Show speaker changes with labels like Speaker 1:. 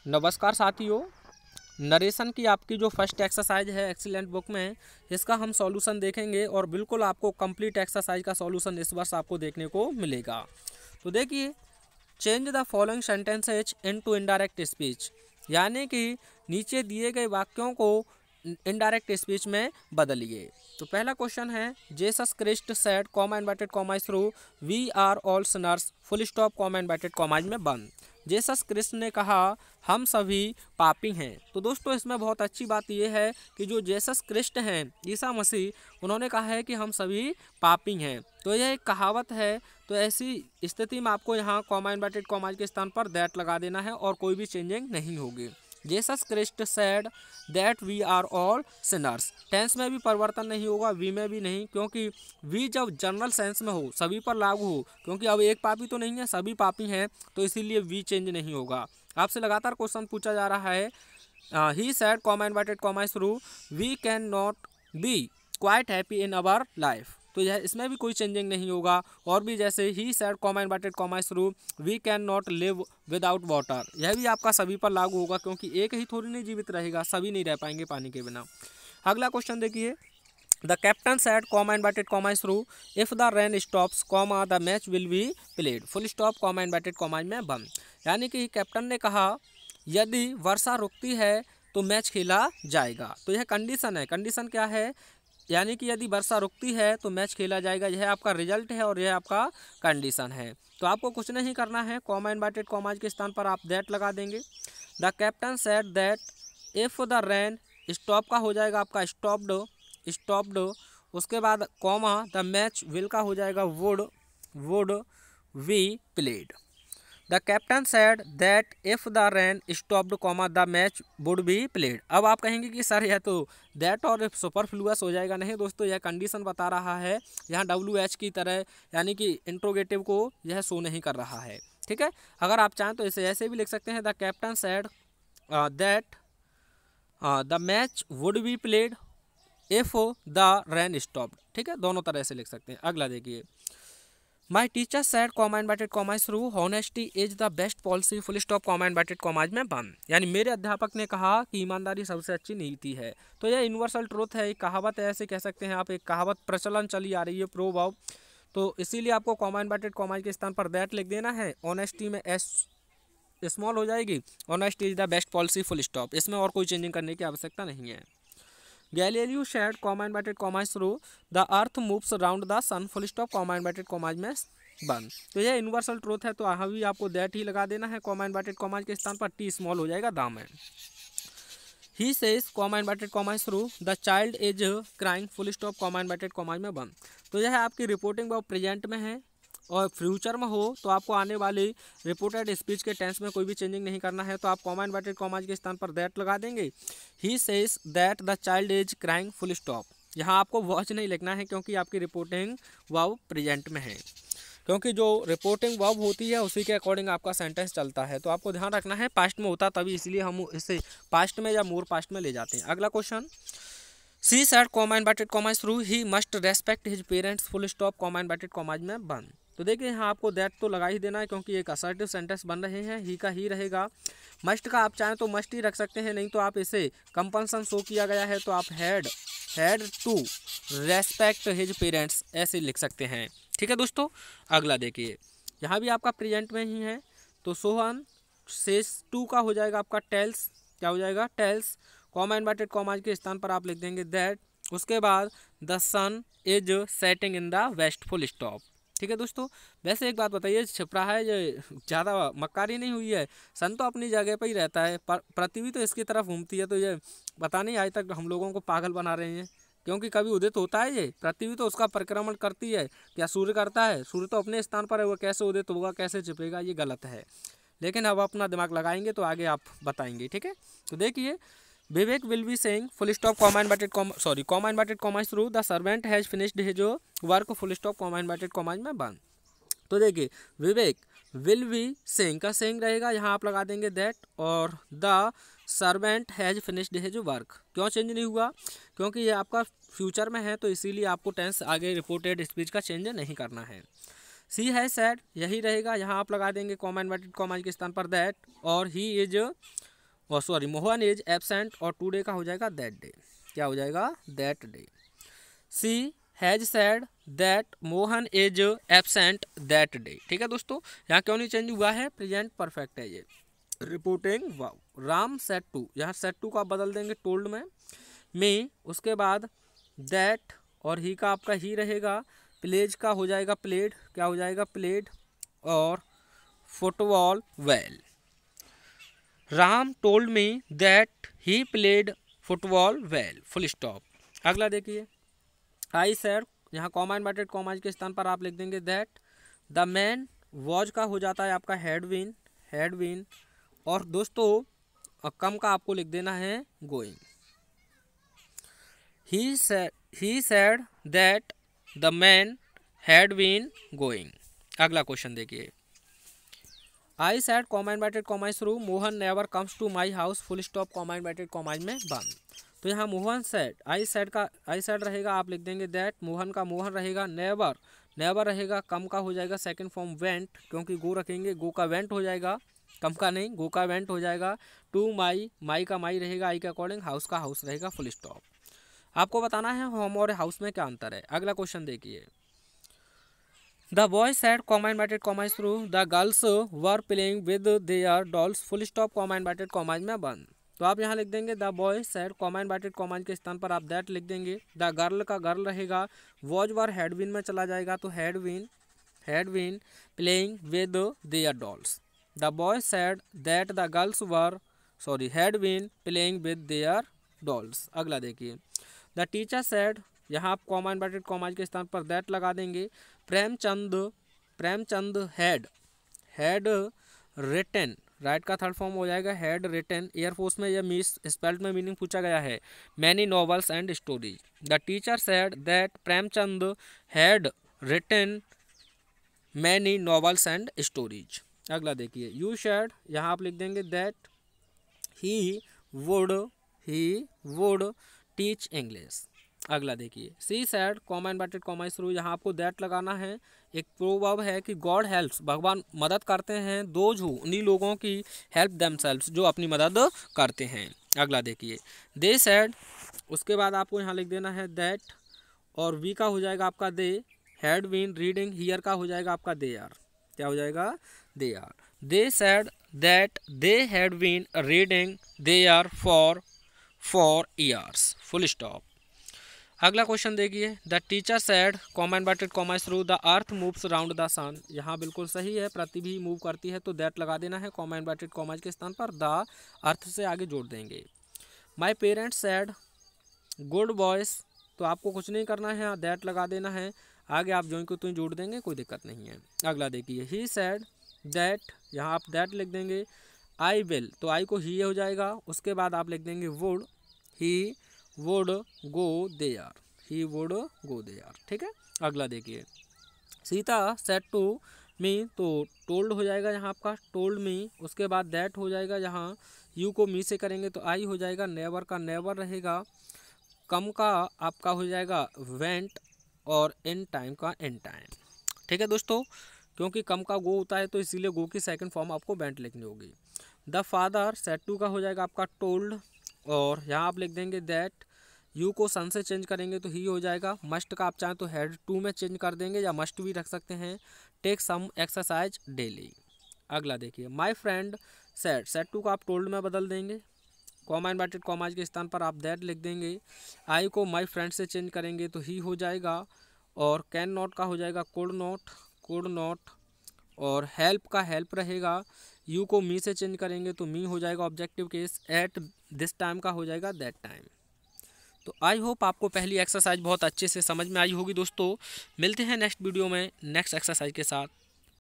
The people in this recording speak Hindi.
Speaker 1: नमस्कार साथियों। नरेशन की आपकी जो फर्स्ट एक्सरसाइज है एक्सीलेंट बुक में, इसका हम सॉल्यूशन देखेंगे और बिल्कुल आपको कंप्लीट एक्सरसाइज का सॉल्यूशन इस वर्ष आपको देखने को मिलेगा। तो देखिए, change the following sentences into indirect speech, यानी कि नीचे दिए गए वाक्यों को इनडायरेक्ट स्पीच में बदलिए। तो पहला क्वेश्चन है, Jesus Christ said comma inverted comma through we are all sinners full stop comma inverted commas में बंद। जेसस क्रिस्ट ने कहा हम सभी पापी हैं। तो दोस्तों इसमें बहुत अच्छी बात यह है कि जो जेसस क्रिस्ट हैं, ईसा मसीह, उन्होंने कहा है कि हम सभी पापी हैं। तो यह एक कहावत है। तो ऐसी स्थिति में आपको यहाँ कॉमा इन्वर्टेड कॉमाज के स्थान पर दैट लगा देना है और कोई भी चेंजिंग नहीं होगी। Jesus Christ said that we are all sinners, tense में भी परिवर्तन नहीं होगा, वी में भी नहीं, क्योंकि वी जब जनरल सेंस में हो, सभी पर लागू हो, क्योंकि अब एक पापी तो नहीं है, सभी पापी हैं, तो इसीलिए वी चेंज नहीं होगा। आपसे लगातार क्वेश्चन पूछा जा रहा है, he said comma inverted comma through we can not be quite happy in our life. तो यह इसमें भी कोई चेंजिंग नहीं होगा। और भी जैसे he said comma inverted comma through we can not live without water, यह भी आपका सभी पर लागू होगा, क्योंकि एक ही थोड़ी नहीं जीवित रहेगा, सभी नहीं रह पाएंगे पानी के बिना। अगला क्वेश्चन देखिए, the captain said comma inverted comma through if the rain stops comma the match will be played full stop comma inverted commas में बंद। यानी कि कैप्टन ने कहा यदि वर्षा रुकती है तो मैच खेला जाएगा। तो यह कंडीशन है। कंडीशन क्या है? यानी कि यदि वर्षा रुकती है तो मैच खेला जाएगा, यह आपका रिजल्ट है और यह आपका कंडीशन है। तो आपको कुछ नहीं करना है, कॉमा इन्वर्टेड कॉमाज के स्थान पर आप दैट लगा देंगे। The captain said that if the rain, stop का हो जाएगा आपका स्टॉप्ड, उसके बाद कॉमा द मैच विल का हो जाएगा would we played. The captain said that if the rain stopped comma the match would be played. अब आप कहेंगे कि सर यह तो दैट और सुपरफ्लुअस हो जाएगा। नहीं दोस्तों, यह कंडीशन बता रहा है, यहाँ WH की तरह, यानी कि इंट्रोगेटिव को यह शो नहीं कर रहा है। ठीक है, अगर आप चाहें तो इसे ऐसे भी लिख सकते हैं, the captain said that the match would be played if the rain stopped. ठीक है, दोनों तरह से लिख सकते हैं। अगला देखिए, my teacher said comma inverted commas through honesty is the best policy full stop comma inverted commas में बंद। यानी मेरे अध्यापक ने कहा कि ईमानदारी सबसे अच्छी नीति है। तो यह यूनिवर्सल ट्रूथ है, एक कहावत है, ऐसे कह सकते हैं आप, एक कहावत प्रचलन चली आ रही है, प्रोवर्ब। तो इसीलिए आपको कॉमा इन्वर्टेड कॉमाज के स्थान पर दैट लिख देना है। ऑनेस्टी में एस स्मॉल हो जाएगी, honesty is the best policy full stop, इसमें और कोई चेंजिंग करने की आवश्यकता नहीं है। Galileo said comma inverted commas through the earth moves around the sun full stop comma inverted commas में बंद। तो यह यूनिवर्सल ट्रूथ है, तो यहाँ भी आपको दैट ही लगा देना है। कॉमा इन्वर्टेड कॉमाज के स्थान पर टी स्मॉल हो जाएगा, दाम है। He says comma inverted commas through the child is crying full stop comma inverted commas में बंद। तो यह आपकी रिपोर्टिंग वो प्रेजेंट में है, और फ्यूचर में हो तो आपको आने वाली रिपोर्टेड स्पीच के टेंस में कोई भी चेंजिंग नहीं करना है। तो आप कॉमा इन्वर्टेड कॉमाज के स्थान पर दैट लगा देंगे। He says that the child is crying full stop, यहाँ आपको वॉच नहीं लिखना है, क्योंकि आपकी रिपोर्टिंग वर्ब प्रेजेंट में है, क्योंकि जो रिपोर्टिंग वर्ब होती है उसी के अकॉर्डिंग आपका सेंटेंस चलता है। तो आपको ध्यान रखना है, पास्ट में होता तभी, इसलिए हम इसे पास्ट में या मोर पास्ट में ले जाते हैं। अगला question, C said comma inverted commas through he must respect his parents full stop comma inverted commas में बंद। तो देखिए, यहाँ आपको दैट तो लगा ही देना है, क्योंकि एक असर्टिव सेंटेंस बन रहे हैं, ही का ही रहेगा। मस्ट का आप चाहें तो मस्ट ही रख सकते हैं, नहीं तो आप इसे कंपल्सन शो किया गया है तो आप had to respect his parents ऐसे लिख सकते हैं। ठीक है दोस्तों, अगला देखिए, यहाँ भी आपका प्रेजेंट में ही है। तो सोहन सेज टू का हो जाएगा आपका टेल्स, क्या हो जाएगा? टेल्स। कॉमा इन्वर्टेड कॉमाज के स्थान पर आप लिख देंगे दैट, उसके बाद the sun is setting in the west full stop. ठीक है दोस्तों, वैसे एक बात बताइए, छिप रहा है, ये ज़्यादा मक्कारी नहीं हुई है? सन तो अपनी जगह पर ही रहता है, पर पृथ्वी तो इसकी तरफ घूमती है। तो ये पता नहीं आज तक हम लोगों को पागल बना रहे हैं, क्योंकि कभी उदित होता है ये, पृथ्वी तो उसका परिक्रमण करती है, क्या सूर्य करता है? सूर्य तो अपने स्थान पर है, वो कैसे उदित होगा, कैसे छिपेगा, ये गलत है। लेकिन अब अपना दिमाग लगाएंगे तो आगे आप बताएंगे। ठीक है, तो देखिए, Vivek will be saying full stop comma inverted comma inverted commas through the servant has finished his work full stop comma inverted commas में बंद। तो देखिए, विवेक विल बी सेइंग का सेइंग रहेगा, यहाँ आप लगा देंगे दैट, और the servant has finished his work क्यों चेंज नहीं हुआ? क्योंकि ये आपका फ्यूचर में है, तो इसीलिए आपको टेंस आगे रिपोर्टेड स्पीच का चेंज नहीं करना है। सी हैज सेड यही रहेगा, यहाँ आप लगा देंगे कॉमा इन्वर्टेड कॉमाज के स्थान पर दैट, और ही इज और सॉरी मोहन इज एब्सेंट और टुडे का हो जाएगा दैट डे, क्या हो जाएगा that day. She has said that Mohan is absent that day. ठीक है दोस्तों, यहाँ क्यों नहीं चेंज हुआ है, प्रेजेंट परफेक्ट है ये। रिपोर्टिंग वाव। राम सेड टू, यहाँ सेड टू का आप बदल देंगे टोल्ड में मी, उसके बाद दैट और ही का आपका ही रहेगा, प्लेज का हो जाएगा प्लेड, क्या हो जाएगा प्लेड, और football well. Ram told me that he played football well, full stop. अगला देखिए, आई सेड, यहाँ कॉमा इन्वर्टेड कॉमा के स्थान पर आप लिख देंगे दैट द मैन वॉज का हो जाता है आपका हैड बीन, और दोस्तों कम का आपको लिख देना है going. He said that the man had been going. अगला क्वेश्चन देखिए, I said comma inverted comma शुरू, Mohan never comes to my house, full stop comma inverted comma में बंद। तो यहाँ मोहन सेड, आई सेड रहेगा आप लिख देंगे दैट, मोहन का मोहन रहेगा, नेवर रहेगा, कम का हो जाएगा सेकंड फॉर्म वेंट, क्योंकि गो रखेंगे, गो का वेंट हो जाएगा, कम का नहीं, गो का वेंट हो जाएगा। टू माई का माई रहेगा आई के अकॉर्डिंग, हाउस का हाउस रहेगा, फुल स्टॉप। आपको बताना है होम और हाउस में क्या अंतर है। अगला क्वेश्चन देखिए, the boy said comma inverted comma through, the girls were playing with their dolls, full stop comma inverted comma में बंद। तो आप यहाँ लिख देंगे the boy said comma inverted comma के स्थान पर आप दैट लिख देंगे, द गर्ल का गर्ल रहेगा, वॉज वर हैड बीन में चला जाएगा तो had been playing with their dolls. The boy said that the girls were had been playing with their dolls. अगला देखिए, द टीचर सेड, यहाँ आप कॉमा इन्वर्टेड कॉमा के स्थान पर दैट लगा देंगे, प्रेमचंद हैड रिटन, राइट का थर्ड फॉर्म हो जाएगा हैड रिटन, एयरफोर्स में यह मिस स्पेल्ड में मीनिंग पूछा गया है, many novels and stories. The teacher said that Premchand had written many novels and stories. अगला देखिए, यू शेड, यहाँ आप लिख देंगे that he would teach English. अगला देखिए, she said comma inverted comma शुरू, यहाँ आपको दैट लगाना है। एक प्रोवर्ब है कि गॉड हेल्प्स, भगवान मदद करते हैं, दोज हु, उन्हीं लोगों की, हेल्प देमसेल्व्स, जो अपनी मदद करते हैं। अगला देखिए, दे सेड, उसके बाद आपको यहाँ लिख देना है दैट, और वी का हो जाएगा आपका they, had been reading, here का हो जाएगा आपका दे आर, क्या हो जाएगा they are. They said that they had been reading they are for years, full stop. अगला क्वेश्चन देखिए, the teacher said comma inverted comma through, the earth moves round the sun, यहाँ बिल्कुल सही है, पृथ्वी भी मूव करती है, तो दैट लगा देना है कॉमा इन्वर्टेड कॉमा के स्थान पर, द अर्थ से आगे जोड़ देंगे। My parents said good boys, तो आपको कुछ नहीं करना है, यहाँ दैट लगा देना है, आगे आप जो को तुम जोड़ देंगे, कोई दिक्कत नहीं है। अगला देखिए, ही सेड दैट, यहाँ आप दैट लिख देंगे, आई विल, तो आई को ही हो जाएगा, उसके बाद आप लिख देंगे would, he would go there, he would go there. ठीक है, अगला देखिए, सीता सेड टू मी, तो टोल्ड हो जाएगा यहाँ आपका टोल्ड मी, उसके बाद दैट हो जाएगा, यहाँ यू को मी से करेंगे तो आई हो जाएगा, नेवर का नेवर रहेगा, कम का आपका हो जाएगा वेंट, और इन टाइम का इन टाइम। ठीक है दोस्तों, क्योंकि कम का गो होता है तो इसीलिए गो की सेकंड फॉर्म आपको वेंट लिखनी होगी। द फादर सेड टू का हो जाएगा आपका टोल्ड, और यहाँ आप लिख देंगे दैट, यू को सन से चेंज करेंगे तो ही हो जाएगा, मस्ट का आप चाहें तो हैड टू में चेंज कर देंगे या मस्ट भी रख सकते हैं, टेक सम एक्सरसाइज डेली। अगला देखिए, माय फ्रेंड सेड टू को आप टोल्ड में बदल देंगे, कॉमा इन्वर्टेड कॉमा के स्थान पर आप दैट लिख देंगे, आई को माय फ्रेंड से चेंज करेंगे तो ही हो जाएगा, और कैन नॉट का हो जाएगा कुड नॉट, और हेल्प का हेल्प रहेगा, यू को मी से चेंज करेंगे तो मी हो जाएगा objective case, at this time का हो जाएगा दैट टाइम। तो आई होप आपको पहली एक्सरसाइज बहुत अच्छे से समझ में आई होगी दोस्तों। मिलते हैं नेक्स्ट वीडियो में नेक्स्ट एक्सरसाइज के साथ।